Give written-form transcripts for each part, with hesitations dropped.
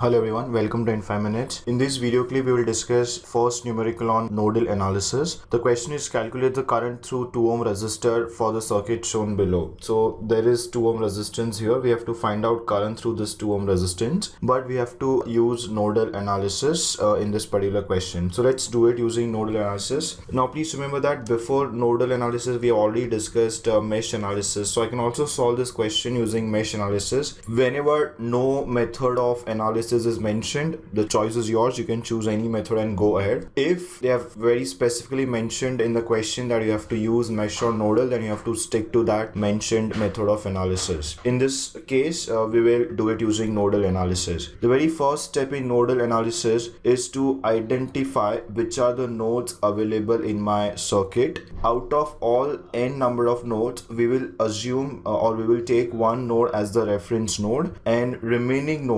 Hello everyone, welcome to In 5 Minutes. In this video clip, we will discuss first numerical on nodal analysis. The question is calculate the current through 2 ohm resistor for the circuit shown below. So there is 2 ohm resistance here. We have to find out current through this 2 ohm resistance, but we have to use nodal analysis in this particular question. So let's do it using nodal analysis. Now please remember that before nodal analysis, we already discussed mesh analysis. So I can also solve this question using mesh analysis. Whenever no method of analysis is mentioned, the choice is yours. You can choose any method and go ahead. If they have very specifically mentioned in the question that you have to use mesh or nodal, then you have to stick to that mentioned method of analysis. In this case, we will do it using nodal analysis. The very first step in nodal analysis is to identify which are the nodes available in my circuit. Out of all n number of nodes, we will assume or we will take one node as the reference node, and remaining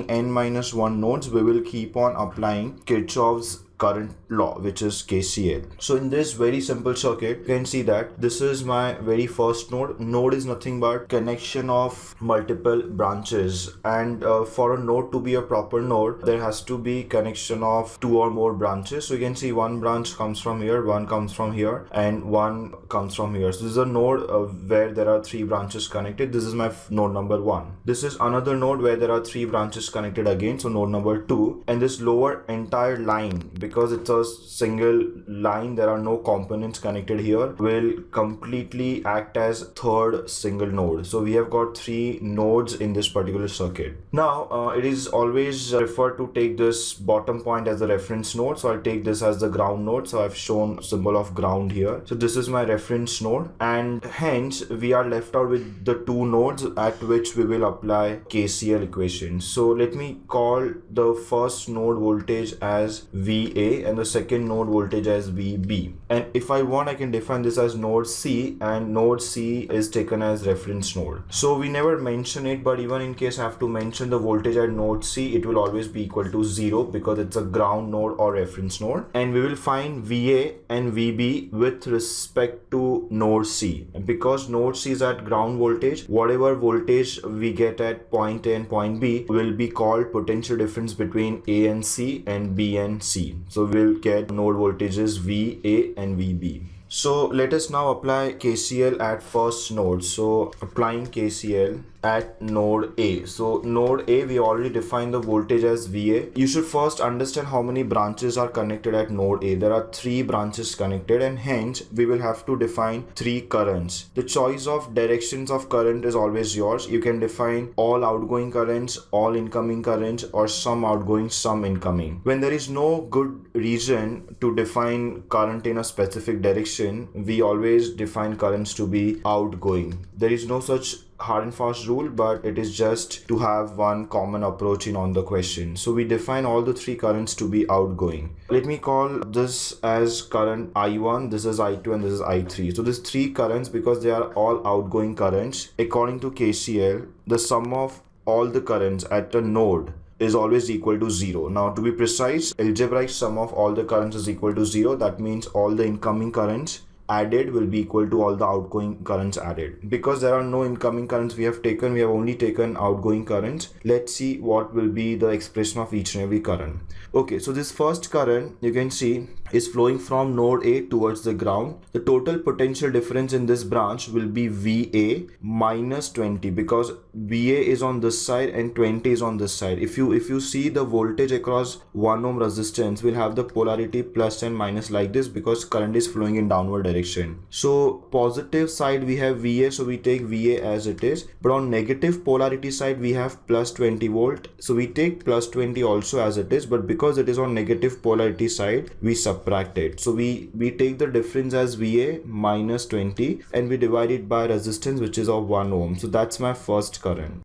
n minus 1 nodes, we will keep on applying Kirchhoff's current law, which is KCL. So in this very simple circuit, you can see that this is my very first node. Node is nothing but connection of multiple branches, and for a node to be a proper node, there has to be connection of 2 or more branches. So you can see one branch comes from here, one comes from here, and one comes from here. So this is a node where there are 3 branches connected. This is my node number 1. This is another node where there are 3 branches connected again, so node number 2. And this lower entire line, because it's a single line, there are no components connected here, will completely act as third single node. So we have got 3 nodes in this particular circuit. Now it is always preferred to take this bottom point as the reference node. So I'll take this as the ground node. So I've shown symbol of ground here. So this is my reference node, and hence we are left out with the 2 nodes at which we will apply KCL equations. So let me call the first node voltage as VA and the second node voltage as VB, and if I want, I can define this as node C, and node C is taken as reference node. So we never mention it, but even in case I have to mention the voltage at node C, it will always be equal to 0 because it's a ground node or reference node, and we will find VA and VB with respect to node C. And because node C is at ground voltage, whatever voltage we get at point A and point B will be called potential difference between A and C and B and C. So we'll get node voltages VA and VB. So let us now apply KCL at first node. So applying KCL at node A. So node A, we already defined the voltage as VA. You should first understand how many branches are connected at node A. There are 3 branches connected, and hence we will have to define 3 currents. The choice of directions of current is always yours. You can define all outgoing currents, all incoming currents, or some outgoing, some incoming. When there is no good reason to define current in a specific direction, we always define currents to be outgoing. There is no such hard and fast rule, but it is just to have one common approach in on the question. So we define all the 3 currents to be outgoing. Let me call this as current I1, this is I2, and this is I3. So these 3 currents, because they are all outgoing currents, according to KCL, the sum of all the currents at a node is always equal to 0. Now to be precise, algebraic sum of all the currents is equal to 0. That means all the incoming currents added will be equal to all the outgoing currents added. Because there are no incoming currents we have only taken outgoing currents. Let's see what will be the expression of each and every current. Okay, so this first current, you can see, is flowing from node A towards the ground. The total potential difference in this branch will be VA minus 20, because VA is on this side and 20 is on this side. If you see the voltage across 1 ohm resistance, will have the polarity plus and minus like this, because current is flowing in downward direction. So positive side we have VA, so we take VA as it is, but on negative polarity side we have plus 20 volt, so we take plus 20 also as it is, but because it is on negative polarity side, we subtract it. So we take the difference as VA minus 20, and we divide it by resistance, which is of 1 ohm. So that's my first current.